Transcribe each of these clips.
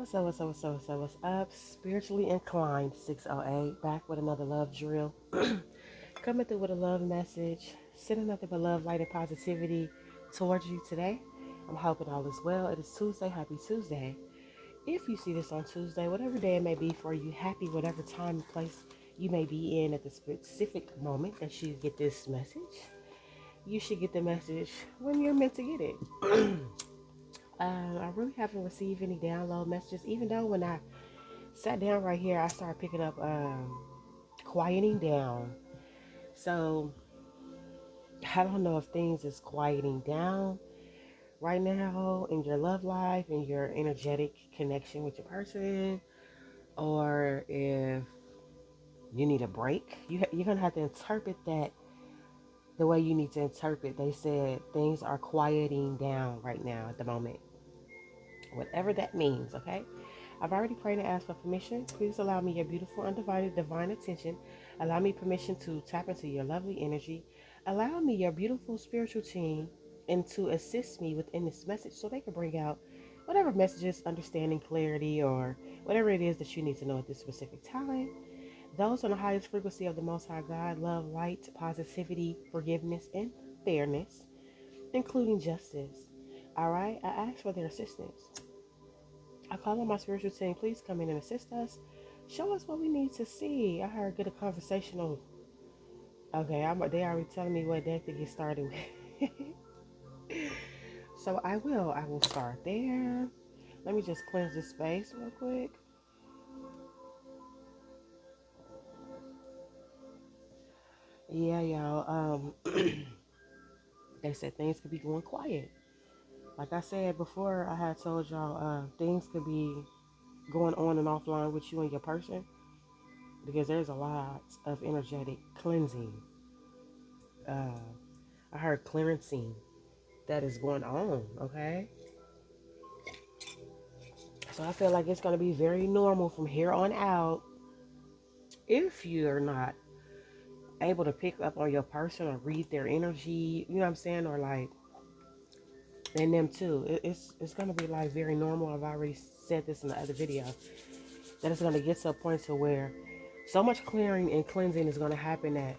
What's up? Spiritually inclined 608, back with another love drill. Coming through with a love message, sending nothing but love, light, and positivity towards you today. I'm hoping all is well. It is Tuesday. Happy Tuesday. If you see this on Tuesday, whatever day it may be for you, happy whatever time and place you may be in at the specific moment that you get this message. You should get the message when you're meant to get it. I really haven't received any download messages, even though when I sat down right here, I started picking up quieting down. So I don't know if things is quieting down right now in your love life and your energetic connection with your person, or if you need a break. You're gonna have to interpret that the way you need to interpret. They said things are quieting down right now at the moment, whatever that means. Okay. I've already prayed and asked for permission. Please allow me your beautiful, undivided, divine attention. Allow me permission to tap into your lovely energy. Allow me your beautiful spiritual team and to assist me within this message so they can bring out whatever messages, understanding, clarity, or whatever it is that you need to know at this specific time. Those on the highest frequency of the Most High God, love, light, positivity, forgiveness, and fairness, including justice. All right, I ask for their assistance. I call on my spiritual team. Please come in and assist us. Show us what we need to see. I heard get a conversational. Okay, they already telling me what deck to get started with. So I will. I will start there. Let me just cleanse this space real quick. Yeah, y'all. They said things could be going quiet. Like I said before, I had told y'all things could be going on and offline with you and your person because there's a lot of energetic cleansing. Uh, I heard clearancing that is going on, okay? So I feel like it's going to be very normal from here on out if you're not able to pick up on your person or read their energy, you know what I'm saying? Or like, and them too. It's going to be like very normal. I've already said this in the other video that it's going to get to a point to where so much clearing and cleansing is going to happen that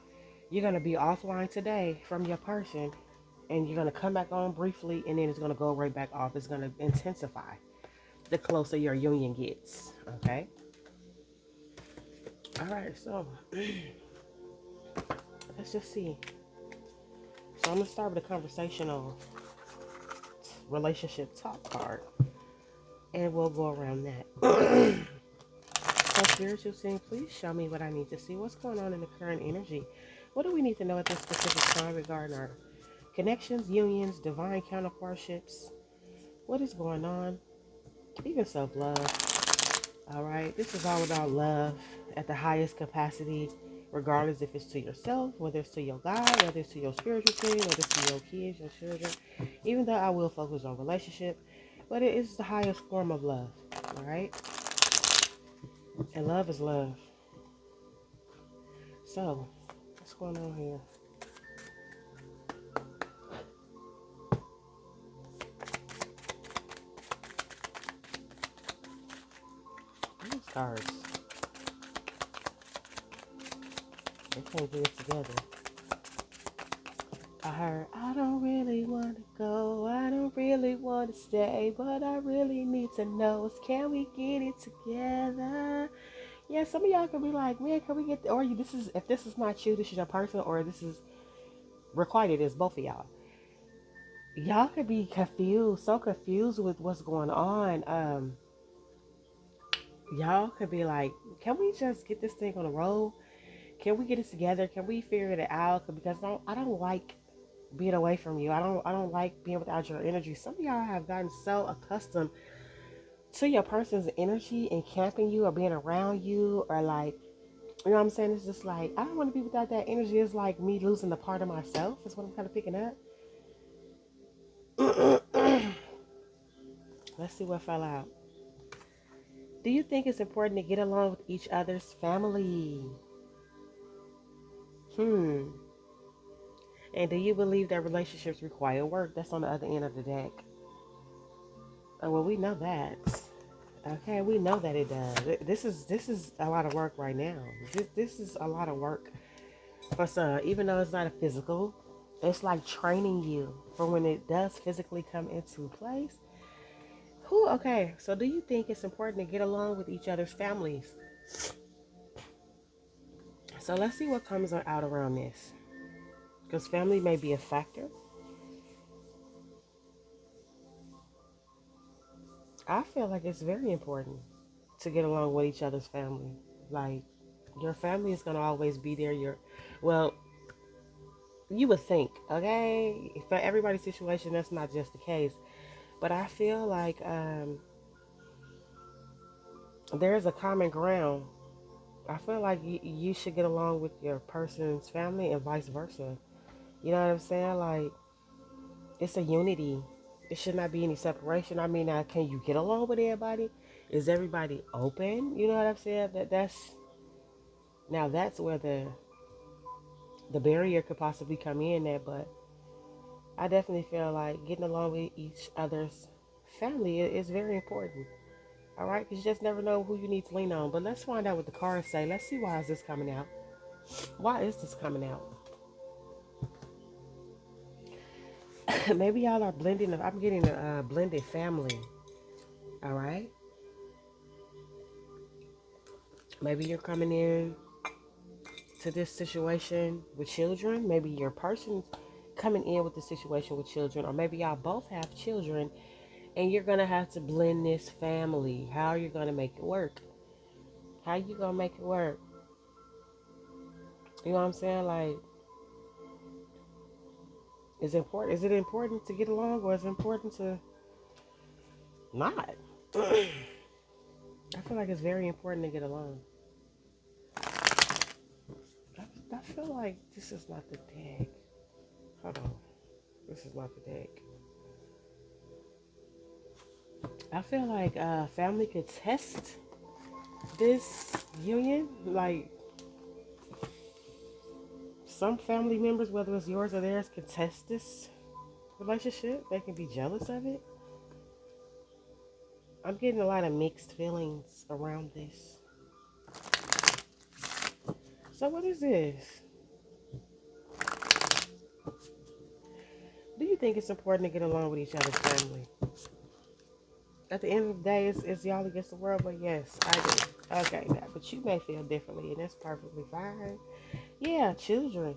you're going to be offline today from your person and you're going to come back on briefly and then it's going to go right back off. It's going to intensify the closer your union gets. Okay. All right. So let's just see. So I'm gonna start with a conversational relationship talk card, and we'll go around that. So spiritual team, please show me what I need to see. What's going on in the current energy? What do we need to know at this specific time regarding our connections, unions, divine counterpartships? What is going on? Even self-love. All right. This is all about love at the highest capacity, regardless if it's to yourself, whether it's to your God, whether it's to your spiritual team, whether it's to your kids, your children. Even though I will focus on relationship, but it is the highest form of love. All right. And love is love. So, what's going on here? These cards, they can't get it together. I heard, I don't really want to go, I don't really want to stay, but I really need to know, can we get it together? Yeah, some of y'all could be like, man, can we get, or you, this is, if this is not you, this is your person, or this is requited, it's both of y'all. Y'all could be confused, so confused with what's going on. Y'all could be like, can we just get this thing on the road? Can we get it together? Can we figure it out? Because I don't like being away from you. I don't like being without your energy. Some of y'all have gotten so accustomed to your person's energy and camping you or being around you or like, you know what I'm saying? It's just like I don't want to be without that energy. It's like me losing a part of myself. Is what I'm kind of picking up. Let's see what fell out. Do you think it's important to get along with each other's family? Hmm. And do you believe that relationships require work? That's on the other end of the deck. Oh, well, we know that. Okay, we know that it does. This is a lot of work right now. This is a lot of work for some, even though it's not a physical. It's like training you for when it does physically come into place. Who? Okay, so do you think it's important to get along with each other's families? So let's see what comes out around this, because family may be a factor. I feel like it's very important to get along with each other's family. Like, your family is gonna always be there. Well, you would think, okay, for everybody's situation, that's not just the case. But I feel like there's a common ground. I feel like you should get along with your person's family and vice versa. You know what I'm saying? Like, it's a unity. It should not be any separation. I mean, now, can you get along with everybody? Is everybody open? You know what I'm saying? That's where the barrier could possibly come in there. But I definitely feel like getting along with each other's family is very important. All right, because you just never know who you need to lean on. But let's find out what the cards say. Let's see, why is this coming out? Why is this coming out? Maybe y'all are blending. I'm getting a blended family. All right. Maybe you're coming in to this situation with children. Maybe your person's coming in with the situation with children, or maybe y'all both have children, and you're gonna have to blend this family. How are you gonna make it work? How you gonna make it work? You know what I'm saying? Like, is it important? Is it important to get along, or is it important to not? I feel like it's very important to get along. I feel like this is not the deck. Hold on. This is not the deck. I feel like family could test this union. Like, some family members, whether it's yours or theirs, could test this relationship. They can be jealous of it. I'm getting a lot of mixed feelings around this. So what is this? Do you think it's important to get along with each other's family? At the end of the day, it's y'all against the world, but yes, I do. Okay, now, but you may feel differently, and that's perfectly fine. Yeah, children.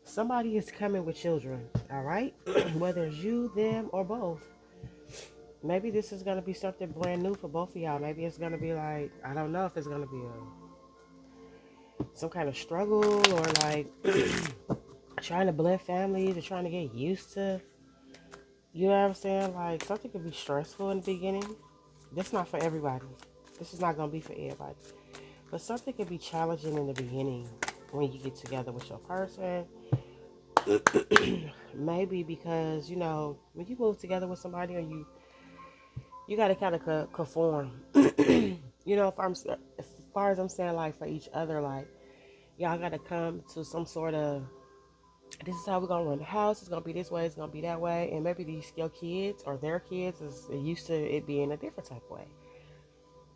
Somebody is coming with children, all right? Whether it's you, them, or both. Maybe this is going to be something brand new for both of y'all. Maybe it's going to be like, I don't know if it's going to be some kind of struggle, or like trying to blend families or trying to get used to, you know what I'm saying? Like, something could be stressful in the beginning. This is not for everybody. This is not going to be for everybody. But something can be challenging in the beginning when you get together with your person. Maybe because, when you move together with somebody, or you got to kind of conform. As far as I'm saying, like, for each other, like, y'all got to come to some sort of, this is how we're going to run the house. It's going to be this way. It's going to be that way. And maybe your kids or their kids is used to it being a different type of way.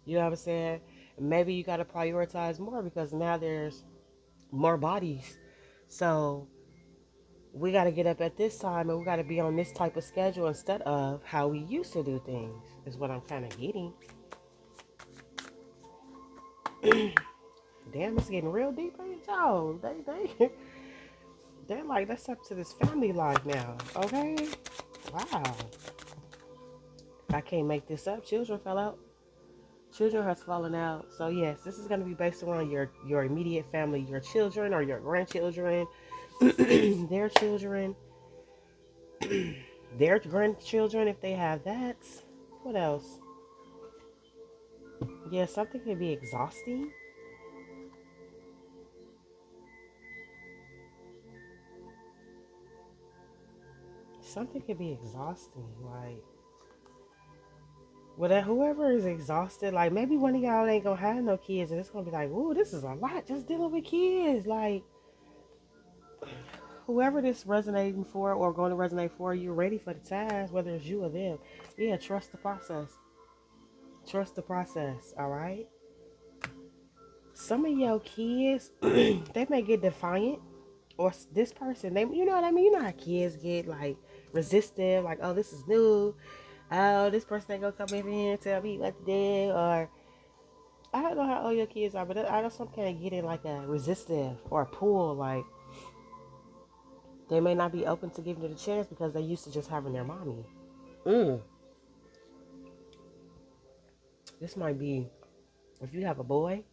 You know what I'm saying? Maybe you got to prioritize more because now there's more bodies. So we got to get up at this time, and we got to be on this type of schedule instead of how we used to do things, is what I'm kind of getting. Damn, it's getting real deep, ain't y'all? They're like, that's up to this family life now, okay? Wow. I can't make this up. Children fell out. Children has fallen out. So yes, this is going to be based around your immediate family, your children or your grandchildren, their children, their grandchildren if they have that. What else? Yeah, something can be exhausting. Something can be exhausting. Like, whoever is exhausted, like, maybe one of y'all ain't gonna have no kids, and it's gonna be like, ooh, this is a lot just dealing with kids. Like, whoever this resonating for or going to resonate for, you're ready for the task, whether it's you or them. Yeah, trust the process. Trust the process, all right? Some of your kids, they may get defiant, or this person, they, you know what I mean? You know how kids get like resistive, like, oh, this is new. Oh, this person ain't gonna come in here and tell me what to do, or I don't know how old your kids are, but I know some kind of get in like a resistive or a pull, like they may not be open to giving it a chance because they used to just having their mommy. Mm. This might be if you have a boy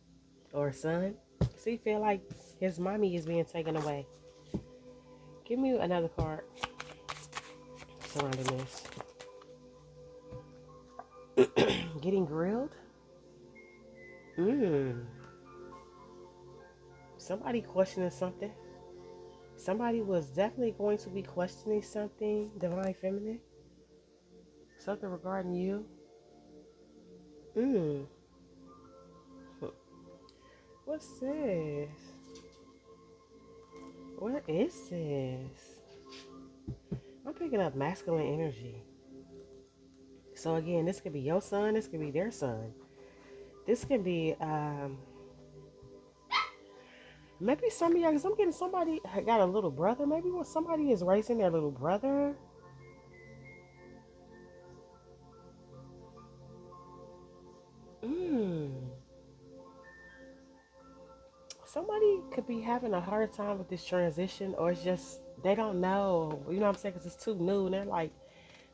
or a son, so you feel like his mommy is being taken away. Give me another card surrounding this. Getting grilled? Mm. Somebody questioning something. Somebody was definitely going to be questioning something, Divine Feminine. Something regarding you. Mm. What's this? What is this? I'm picking up masculine energy. So again, this could be your son, this could be their son. This can be maybe some of y'all, because I'm getting somebody got a little brother. Maybe when somebody is raising their little brother. Mm. Somebody could be having a hard time with this transition, or it's just they don't know. You know what I'm saying? Because it's too new, and they're like,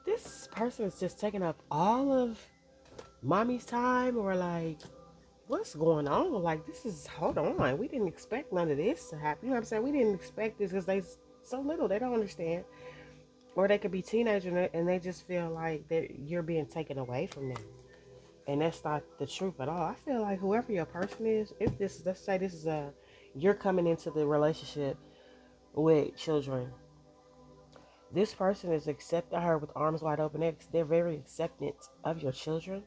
this person is just taking up all of mommy's time, or like, what's going on? Like, this is, hold on, we didn't expect none of this to happen. You know what I'm saying? We didn't expect this because they so little, they don't understand. Or they could be teenagers and they just feel like that you're being taken away from them, and that's not the truth at all. I feel like whoever your person is, if this, let's say this is a, you're coming into the relationship with children, this person is accepting her with arms wide open. They're very acceptant of your children.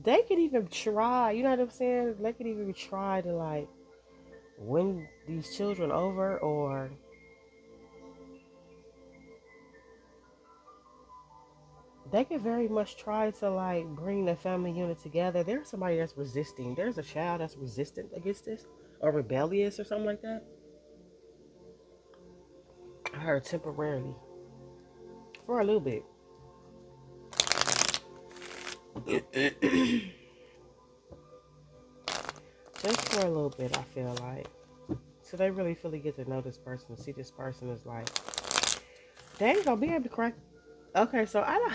They could even try, you know what I'm saying? They could even try to like win these children over, or they could very much try to like bring the family unit together. There's somebody that's resisting. There's a child that's resistant against this, or rebellious, or something like that. I heard temporarily, for a little bit. Just for a little bit, I feel like. So they really fully get to know this person. See, this person is like, they ain't gonna be able to crack. Okay, so I don't.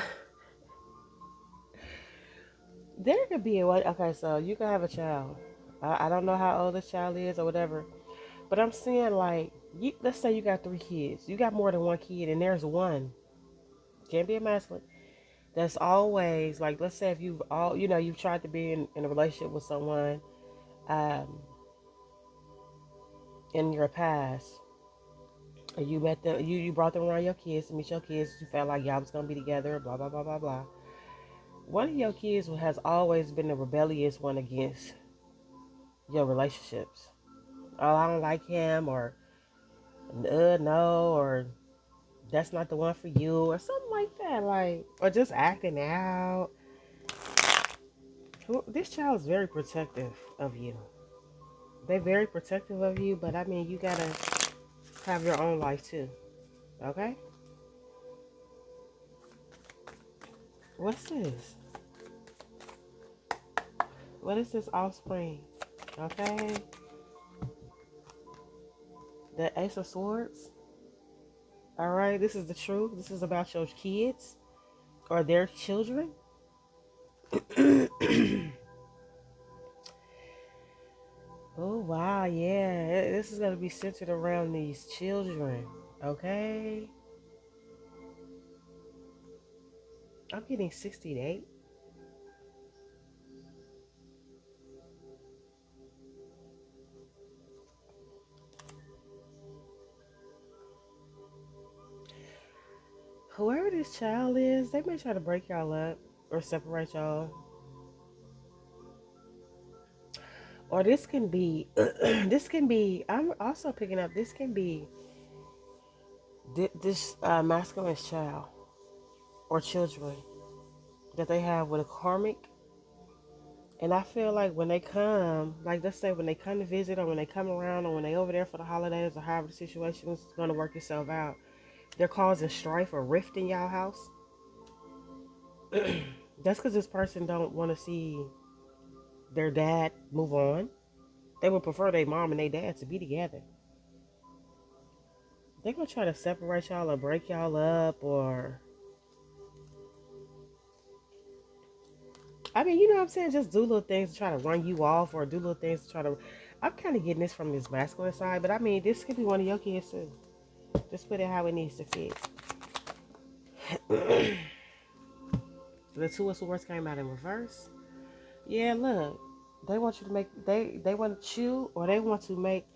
There could be a way. Okay, so you can have a child. I don't know how old this child is or whatever, but I'm saying like, let's say you got 3 kids. You got more than one kid, and there's one, can't be a masculine, that's always like, let's say if you've all, you know, you've tried to be in a relationship with someone um, in your past, and you met them, you brought them around your kids to meet your kids. You felt like y'all was gonna be together. Blah blah blah blah blah. One of your kids has always been the rebellious one against your relationships. Oh, I don't like him, or no, or that's not the one for you, or something like that, like, or just acting out. This child is very protective of you. They're very protective of you, but I mean, you gotta have your own life too. Okay? What's this? What is this offspring? Okay? The Ace of Swords. Alright, this is the truth. This is about your kids or their children. Oh, wow, yeah. This is going to be centered around these children. Okay? I'm getting 68. Whoever this child is, they may try to break y'all up or separate y'all. Or this can be, this can be, I'm also picking up, this can be This masculine child or children that they have with a karmic. And I feel like when they come, like let's say when they come to visit or when they come around or when they over there for the holidays or however the situation is going to work itself out, they're causing strife or rift in y'all house. That's because this person don't want to see their dad move on. They would prefer their mom and their dad to be together. They're going to try to separate y'all or break y'all up or... I mean, you know what I'm saying? Just do little things to try to run you off or do little things to try to... I'm kind of getting this from this masculine side, but I mean, this could be one of your kids too. Just put it how it needs to fit. The Two of Swords came out in reverse. Yeah, look. They want you to make... They want you or they want to make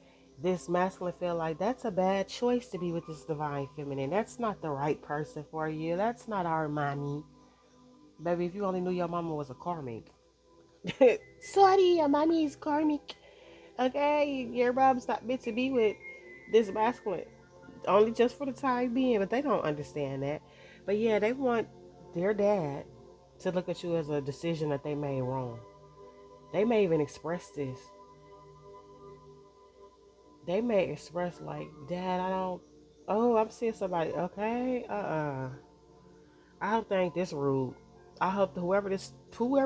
this masculine feel like that's a bad choice to be with this divine feminine. That's not the right person for you. That's not our mommy. Baby, if you only knew your mama was a karmic. Sorry, your mommy is karmic. Okay, your mom's not meant to be with this masculine. Only just for the time being, but they don't understand that. But yeah, they want their dad to look at you as a decision that they made wrong. They may even express this. They may express like, Dad, I don't... Oh, I'm seeing somebody. Okay, I don't think this rude. I hope whoever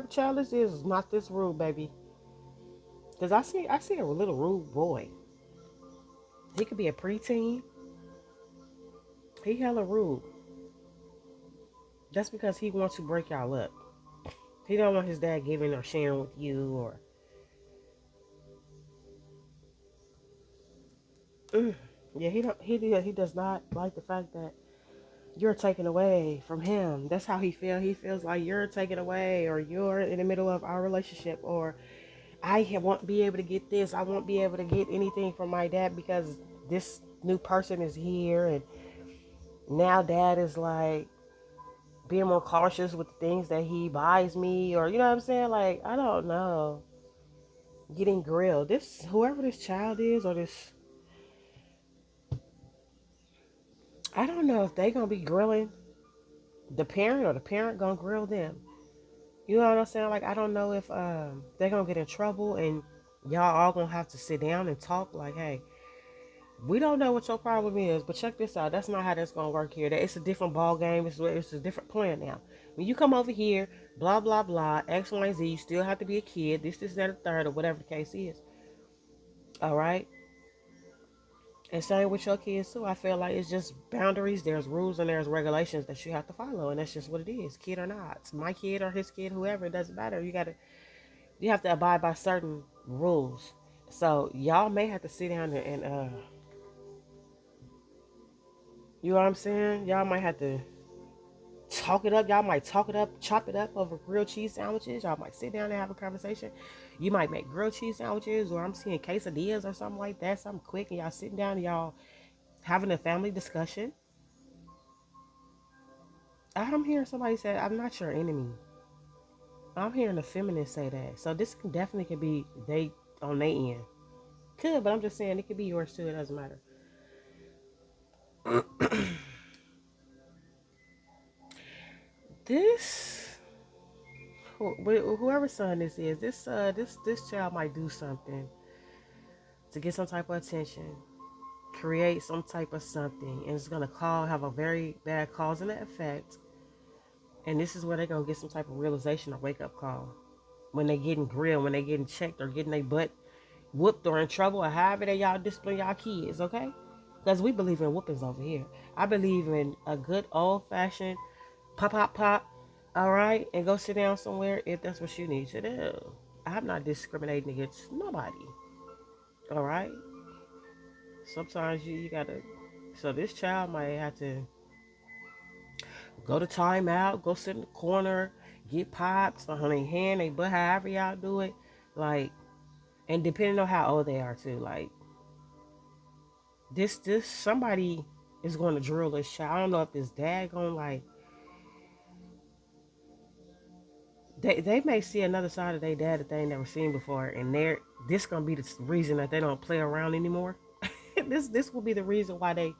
child this is not this rude, baby. Cause I see a little rude boy. He could be a preteen. He hella rude. That's because he wants to break y'all up. He don't want his dad giving or sharing with you or... Yeah, he does not like the fact that you're taken away from him. That's how he feels. He feels like you're taken away or you're in the middle of our relationship or won't be able to get this. I won't be able to get anything from my dad because this new person is here and now dad is like being more cautious with the things that he buys me or you know what I'm saying? Like, I don't know. Getting grilled. This whoever this child is or this I don't know if they gonna be grilling the parent or the parent gonna grill them. You know what I'm saying? Like I don't know if they're gonna get in trouble and y'all all gonna have to sit down and talk like, hey, we don't know what your problem is, but check this out. That's not how that's gonna work here. It's a different ball game. It's a different plan now. When you come over here, blah blah blah, X, Y, Z, you still have to be a kid. This, that, and third, or whatever the case is. All right. And same with your kids too. I feel like it's just boundaries. There's rules and there's regulations that you have to follow, and that's just what it is, kid or not. It's my kid or his kid, whoever. It doesn't matter. You have to abide by certain rules. So y'all may have to sit down and you know what I'm saying? Y'all might have to talk it up. Y'all might talk it up, chop it up over grilled cheese sandwiches. Y'all might sit down and have a conversation. You might make grilled cheese sandwiches, or I'm seeing quesadillas or something like that, something quick, and y'all sitting down and y'all having a family discussion. I'm hearing somebody say, I'm not your enemy. I'm hearing the feminine say that. So this definitely could be they on their end. Could, but I'm just saying it could be yours too. It doesn't matter. This whoever son this is, this child might do something to get some type of attention, create some type of something, and it's gonna have a very bad cause and effect. And this is where they're gonna get some type of realization or wake up call when they getting grilled, when they getting checked or getting their butt whooped or in trouble or however they y'all discipline y'all kids, okay? Because we believe in whoopings over here. I believe in a good old fashioned pop, pop, pop, all right? And go sit down somewhere if that's what you need to do. I'm not discriminating against nobody, all right? Sometimes you gotta, so this child might have to go to timeout, go sit in the corner, get pops on their hand, they butt, however y'all do it. Like, and depending on how old they are too, like, this somebody is going to drill this child. I don't know if this dad going like they may see another side of their dad that they ain't never seen before, and this gonna be the reason that they don't play around anymore. This will be the reason why they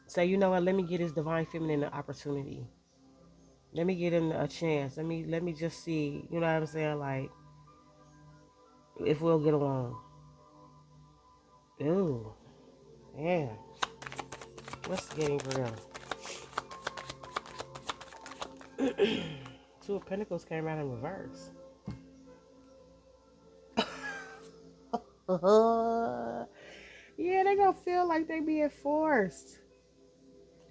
Say, you know what, let me get his divine feminine an opportunity. Let me get him a chance. Let me just see, you know what I'm saying, like, if we'll get along. Ooh, yeah. What's getting real? Two of Pentacles came out in reverse. Yeah, they gonna feel like they being forced.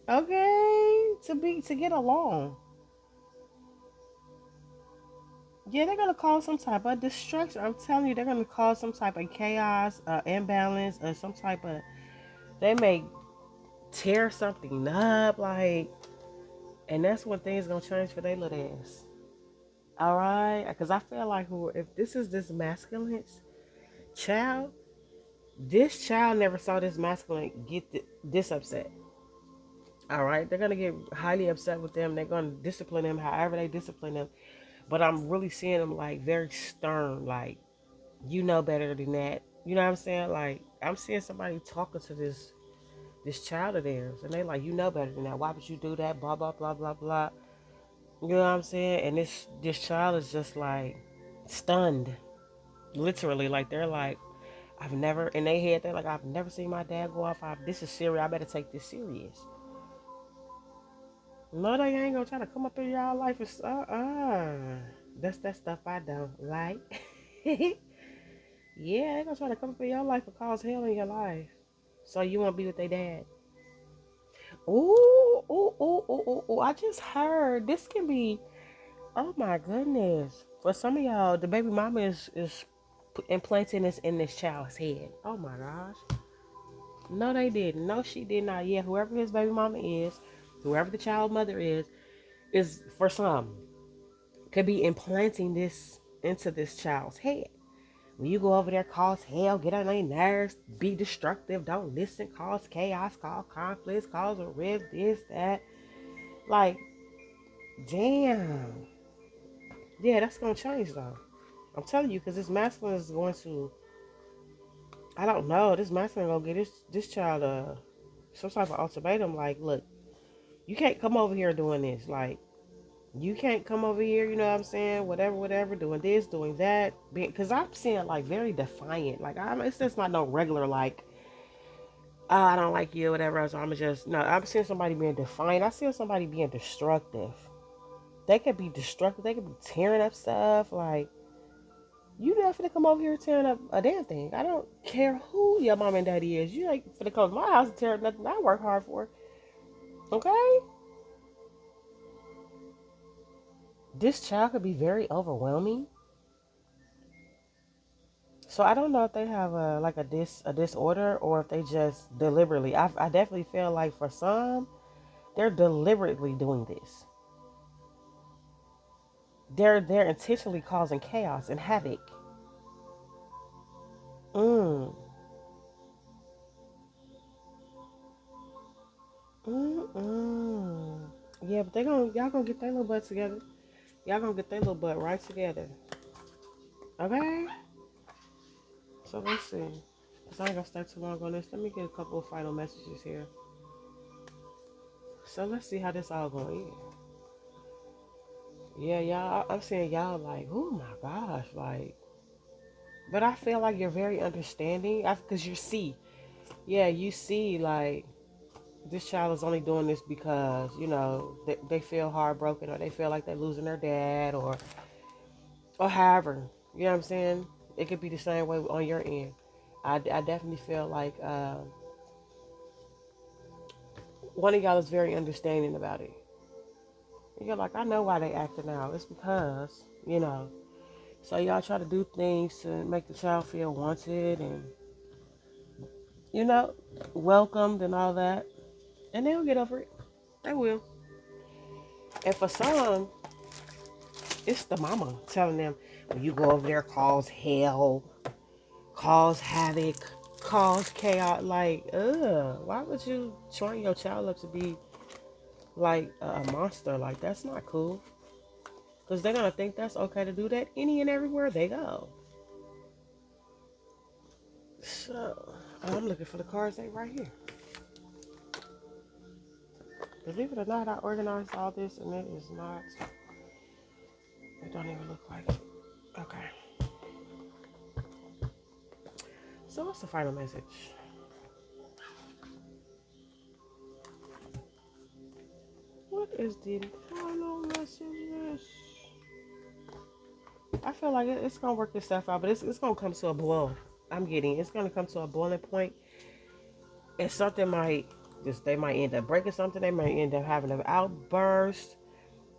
Okay, to get along. Yeah, they're gonna cause some type of destruction. I'm telling you, they're gonna cause some type of chaos, imbalance, or some type of. They may tear something up, like, and that's when things gonna change for their little ass. All right, because I feel like if this is this masculine child, this child never saw this masculine get this upset. All right, they're gonna get highly upset with them. They're gonna discipline them however they discipline them. But I'm really seeing them like very stern, like, you know better than that. You know what I'm saying? Like, I'm seeing somebody talking to this child of theirs, and they like, you know better than that. Why would you do that? Blah blah blah blah blah. You know what I'm saying? And this child is just like stunned, literally. Like, they're like, I've never in their head. They're like, I've never seen my dad go off. This is serious. I better take this serious. No, they ain't gonna try to come up in y'all life. It's That's that stuff I don't like. Yeah, they gonna try to come up in your life and cause hell in your life. So you wanna be with their dad. Ooh, ooh, ooh, ooh, ooh, ooh. I just heard this can be, oh my goodness. For some of y'all, the baby mama is implanting this in this child's head. Oh my gosh. No, they didn't. No, she did not. Yeah, whoever his baby mama is, whoever the child mother is for some, could be implanting this into this child's head. When you go over there, cause hell, get on their nerves, be destructive, don't listen, cause chaos, cause conflicts, cause a rift, this, that. Like, damn. Yeah, that's gonna change though. I'm telling you, because this masculine is going to, I don't know, this masculine gonna get this child some type of ultimatum. Like, look, you can't come over here doing this. Like, you can't come over here, you know what I'm saying? Whatever, whatever, doing this, doing that. Because I'm seeing like very defiant. Like, it's just not no regular, like, oh, I don't like you, whatever. So I'm just, no, I'm seeing somebody being defiant. I see somebody being destructive. They could be destructive. They could be tearing up stuff. Like, you not finna come over here tearing up a damn thing. I don't care who your mom and daddy is. You ain't finna come to my house and tear up nothing I work hard for. Okay? This child could be very overwhelming. So I don't know if they have a disorder or if they just deliberately. I definitely feel like for some, they're deliberately doing this. They're intentionally causing chaos and havoc. Mm. Mm-mm. Yeah, but y'all gonna get their little butt together. Y'all gonna get their little butt right together. Okay? So let's see. Cause I ain't gonna stay too long on this. Let me get a couple of final messages here. So let's see how this all gonna end. Yeah, y'all. I'm saying y'all like, oh my gosh, like. But I feel like you're very understanding. Cause you see, yeah, you see, like, this child is only doing this because they feel heartbroken or they feel like they're losing their dad or however, you know what I'm saying. It could be the same way on your end. I definitely feel like one of y'all is very understanding about it. You're like, I know why they acting out. It's because so y'all try to do things to make the child feel wanted and you know welcomed and all that, and they'll get over it. They will. And for some, it's the mama telling them, when you go over there, cause hell, cause havoc, cause chaos. Like, why would you train your child up to be like a monster? Like, that's not cool. Because they're going to think that's okay to do that any and everywhere they go. So, I'm looking for the cards. They right here. Believe it or not, I organized all this and it is not, it don't even look like it. Okay. So what's the final message? What is the final message? I feel like it's gonna work itself out, but it's gonna come to a blow. It's gonna come to a boiling point, and something might they might end up breaking something. They might end up having an outburst.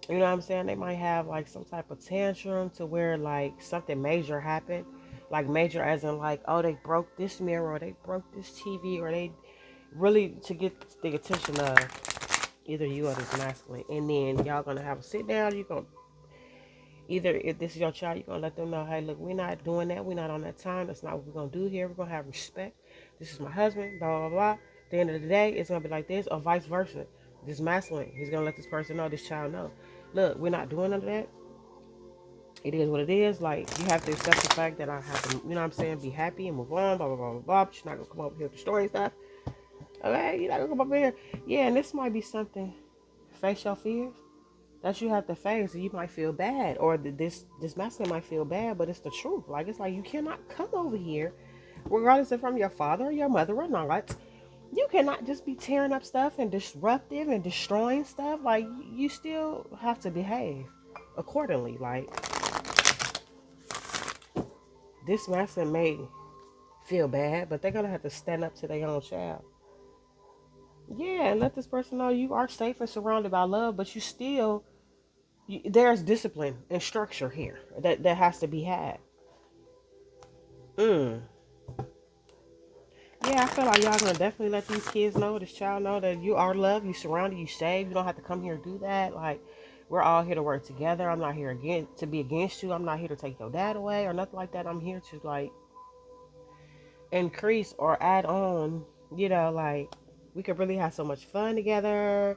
You know what I'm saying? They might have like some type of tantrum to where like something major happened, like major as in like, oh, they broke this mirror or they broke this TV or they really to get the attention of either you or this masculine, and then y'all gonna have a sit down. You gonna either if this is your child, you're gonna let them know, hey, look, we're not doing that. We're not on that time. That's not what we're gonna do here. We're gonna have respect. This is my husband. Blah blah blah. At the end of the day, it's gonna be like this, or vice versa. This masculine, he's gonna let this person know, this child know. Look, we're not doing none of that. It is what it is. Like you have to accept the fact that I have to, you know what I'm saying, be happy and move on. Blah blah blah blah blah. But you're not gonna come over here with the story and stuff. Okay, you're not gonna come over here. Yeah, and this might be something. Face your fears that you have to face, and you might feel bad, or this masculine might feel bad, but it's the truth. Like it's like you cannot come over here, regardless if from your father or your mother or not. You cannot just be tearing up stuff and disruptive and destroying stuff. Like you still have to behave accordingly. Like this masculine may feel bad, but they're gonna have to stand up to their own child. Yeah, and let this person know you are safe and surrounded by love, but you still there's discipline and structure here that has to be had. Mm. Yeah, I feel like y'all gonna definitely let these kids know, this child know that you are loved, you surrounded, you saved. You don't have to come here and do that. Like we're all here to work together. I'm not here again to be against you. I'm not here to take your dad away or nothing like that. I'm here to like increase or add on. You know, like we could really have so much fun together.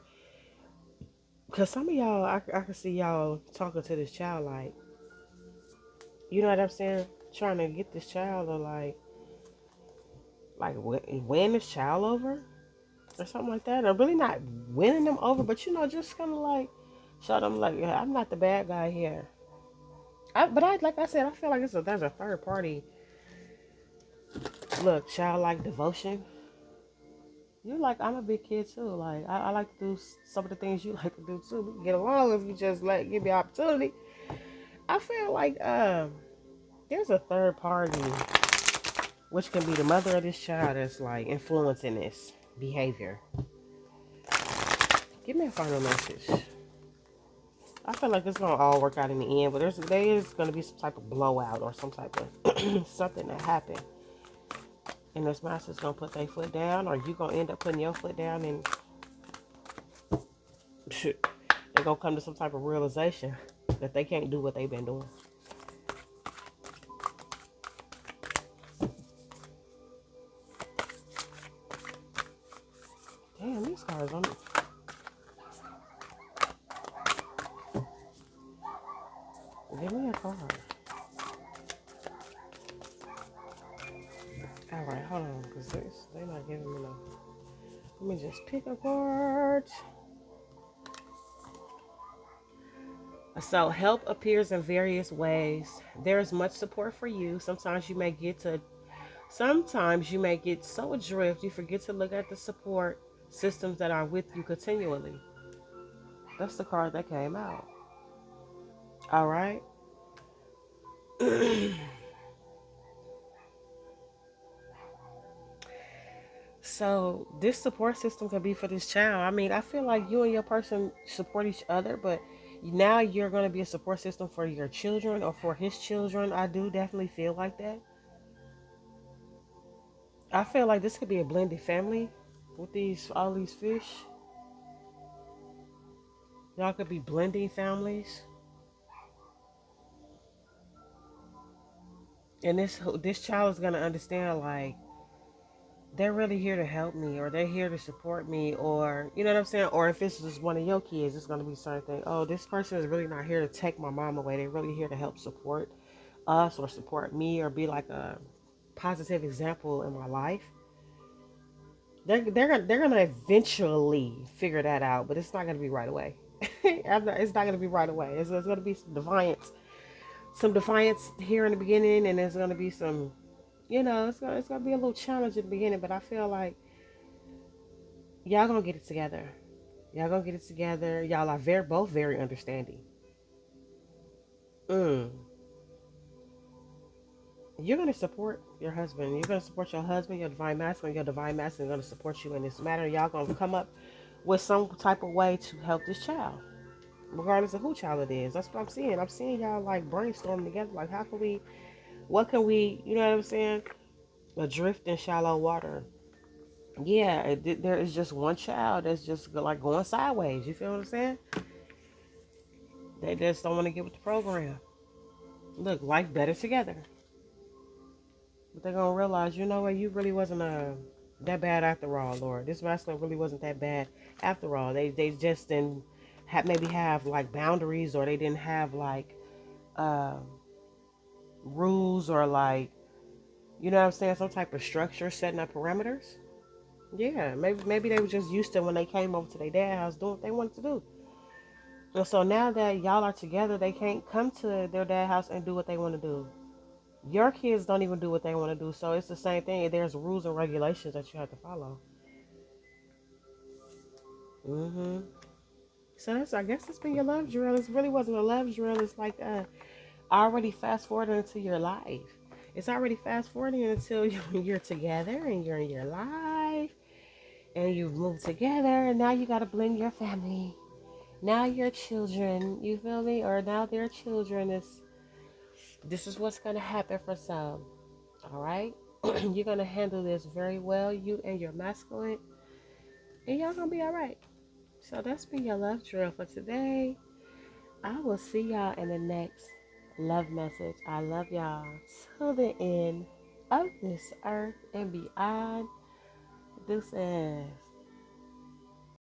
Cause some of y'all, I can see y'all talking to this child like, you know what I'm saying, trying to get this child to like win this child over or something like that, or really not winning them over, but just kind of like show them like, yeah, I'm not the bad guy here. But like I said, I feel like there's a third party. Look, childlike devotion. You like, I'm a big kid too. Like I like to do some of the things you like to do too. We can get along if you just give me opportunity. I feel like there's a third party, which can be the mother of this child, that's like influencing this behavior. Give me a final message. I feel like it's gonna all work out in the end, but there is gonna be some type of blowout or some type of something that happened, and this master's gonna put their foot down, or you gonna end up putting your foot down, and they're gonna come to some type of realization that they can't do what they've been doing. Damn, these cards on. Give me a card. All right, hold on, because they're not giving me no. Let me just pick a card. So help appears in various ways. There is much support for you. Sometimes you may get so adrift you forget to look at the support systems that are with you continually. That's the card that came out. All right. So this support system could be for this child. I mean, I feel like you and your person support each other, but now you're going to be a support system for your children or for his children. I do definitely feel like that. I feel like this could be a blended family with all these fish. Y'all could be blending families. And this child is going to understand, like, they're really here to help me, or they're here to support me, or you know what I'm saying. Or if it's just one of your kids, it's going to be something, oh, this person is really not here to take my mom away. They're really here to help support us or support me or be like a positive example in my life. They're gonna eventually figure that out, but it's not gonna be right away. It's not gonna be right away. It's gonna be some defiance here in the beginning, and there's gonna be some, it's gonna be a little challenge in the beginning. But I feel like y'all gonna get it together. Y'all gonna get it together. Y'all are both very understanding. Mm. You're gonna support your husband. You're gonna support your husband, your divine masculine. Your divine masculine is gonna support you in this matter. Y'all gonna come up with some type of way to help this child, regardless of who child it is. That's what I'm seeing. I'm seeing y'all like brainstorming together. Like, how can we? What can we? You know what I'm saying? Adrift in shallow water. Yeah, there is just one child that's just like going sideways. You feel what I'm saying? They just don't want to get with the program. Look, life better together. But they're gonna realize, you know what, you really wasn't that bad after all, Lord. This masculine really wasn't that bad after all. They just didn't have like boundaries, or they didn't have like uh, rules, or like, you know what I'm saying, some type of structure setting up parameters. Yeah, maybe they were just used to when they came over to their dad's house doing what they wanted to do. And so now that y'all are together, they can't come to their dad's house and do what they want to do. Your kids don't even do what they want to do. So it's the same thing. There's rules and regulations that you have to follow. Hmm. So I guess it's been your love drill. It really wasn't a love drill. It's like already fast forwarding into your life. It's already fast forwarding until you're together and you're in your life and you've moved together, and now you got to blend your family. Now your children, you feel me? Or now their children is this is what's gonna happen for some. All right? You're gonna handle this very well, you and your masculine, and y'all gonna be all right. So that's been your love drill for today. I will see y'all in the next love message. I love y'all till the end of this earth and beyond. Deuces.